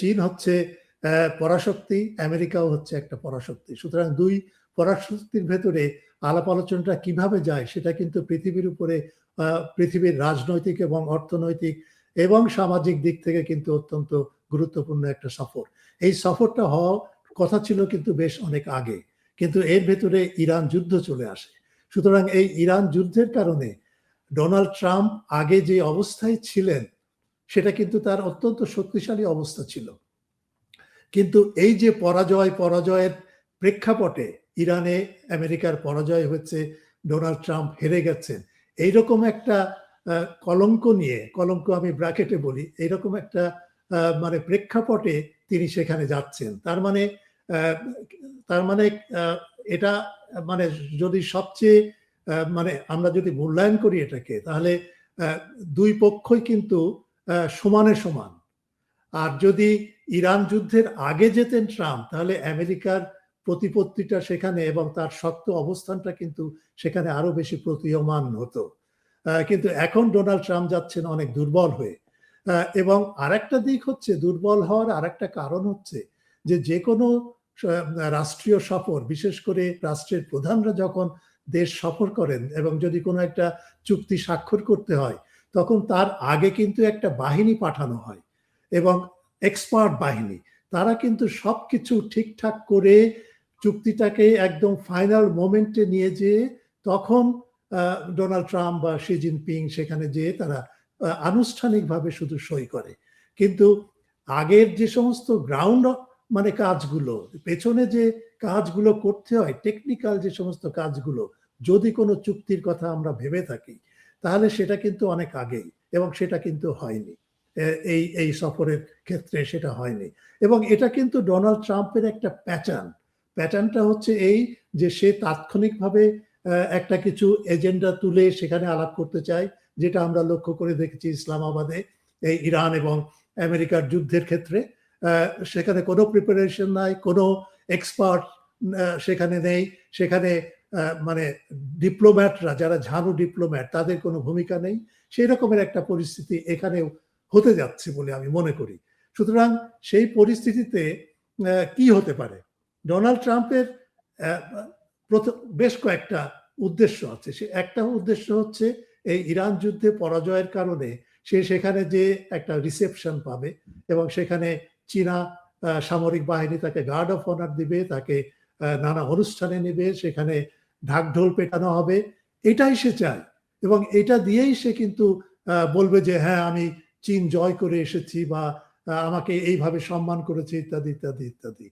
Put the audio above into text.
চীন হচ্ছে পরাশক্তি, আমেরিকাও হচ্ছে একটা পরাশক্তি। সুতরাং দুই পরাশক্তির ভেতরে আলাপ আলোচনাটা কিভাবে যায় সেটা কিন্তু পৃথিবীর উপরে পৃথিবীর রাজনৈতিক এবং অর্থনৈতিক এবং সামাজিক দিক থেকে কিন্তু অত্যন্ত গুরুত্বপূর্ণ একটা সফর। এই সফরটা হওয়ার কথা ছিল কিন্তু বেশ অনেক আগে, কিন্তু এর ভেতরে ইরান যুদ্ধ চলে আসে। সুতরাং এই ইরান যুদ্ধের কারণে ডোনাল্ড ট্রাম্প আগে যে অবস্থায় ছিলেন সেটা কিন্তু তার অত্যন্ত শক্তিশালী অবস্থা ছিল। কিন্তু এই যে পরাজয়ের প্রেক্ষাপটে ইরানে আমেরিকার পরাজয় হচ্ছে, ডোনাল্ড ট্রাম্প হেরে গেছেন, এইরকম একটা কলঙ্ক নিয়ে, কলঙ্ক আমি ব্র্যাকেটে বলি, এইরকম একটা মানে প্রেক্ষাপটে তিনি সেখানে যাচ্ছেন। তার মানে এটা মানে যদি সবচেয়ে মানে আমরা যদি মূল্যায়ন করি এটাকে, তাহলে দুই পক্ষই কিন্তু সমানে সমান। আর যদি ইরান যুদ্ধের আগে যেতেন ট্রাম্প, তাহলে আমেরিকার প্রতিপত্তিটা সেখানে এবং তার শক্ত অবস্থানটা কিন্তু সেখানে আরো বেশি প্রতীয়মান হতো। কিন্তু এখন ডোনাল্ড ট্রাম্প যাচ্ছেন অনেক দুর্বল হয়ে। এবং আরেকটা দিক হচ্ছে, দুর্বল হওয়ার আরেকটা কারণ হচ্ছে যে কোনো রাষ্ট্রীয় সফর, বিশেষ করে রাষ্ট্রের প্রধানরা যখন দেশ সফর করেন এবং যদি কোনো একটা চুক্তি স্বাক্ষর করতে হয়, তখন তার আগে কিন্তু একটা বাহিনী পাঠানো হয় এবং এক্সপার্ট বাহিনী, তারা কিন্তু সবকিছু ঠিকঠাক করে চুক্তিটাকে একদম ফাইনাল মোমেন্টে নিয়ে যেয়ে তখন ডোনাল্ড ট্রাম্প বা শি জিনপিং সেখানে যেয়ে তারা আনুষ্ঠানিকভাবে শুধু সই করে। কিন্তু আগের যে সমস্ত গ্রাউন্ড মানে কাজগুলো, পেছনে যে কাজগুলো করতে হয়, টেকনিক্যাল যে সমস্ত কাজগুলো, যদি কোনো চুক্তির কথা আমরা ভেবে থাকি, তাহলে সেটা কিন্তু অনেক আগেই, এবং সেটা কিন্তু হয়নি। এই সফরের ক্ষেত্রে সেটা হয়নি। এবং এটা কিন্তু ডোনাল্ড ট্রাম্পের একটা প্যাটার্নটা হচ্ছে এই যে সে তাৎক্ষণিকভাবে একটা কিছু এজেন্ডা তুলে সেখানে আলাপ করতে চায়, যেটা আমরা লক্ষ্য করে দেখেছি ইসলামাবাদে এই ইরান এবং আমেরিকার যুদ্ধের ক্ষেত্রে। সেখানে কোনো প্রিপারেশন নাই, কোনো এক্সপার্ট সেখানে নেই, সেখানে মানে ডিপ্লোম্যাটরা যারা ঝানু ডিপ্লোম্যাট, তাদের কোনো ভূমিকা নেই। সেই রকমের একটা পরিস্থিতি এখানেও হতে যাচ্ছে বলে আমি মনে করি। সুতরাং সেই পরিস্থিতিতে কি হতে পারে? ডোনাল্ড ট্রাম্পের বেশ কয়েকটা উদ্দেশ্য আছে। সে একটা উদ্দেশ্য হচ্ছে এই ইরান যুদ্ধে পরাজয়ের কারণে সে সেখানে যে একটা রিসেপশন পাবে এবং সেখানে চীনা সামরিক বাহিনী তাকে গার্ড অফ অনার দিবে, তাকে নানা অনুষ্ঠানে নেবে, সেখানে ঢাকঢোল পেটানো হবে, এটাই সে চায়। এবং এটা দিয়েই সে কিন্তু বলবে যে হ্যাঁ, আমি চীন জয় করে এসেছি, বা আমাকে এইভাবে সম্মান করেছে, ইত্যাদি ইত্যাদি ইত্যাদি।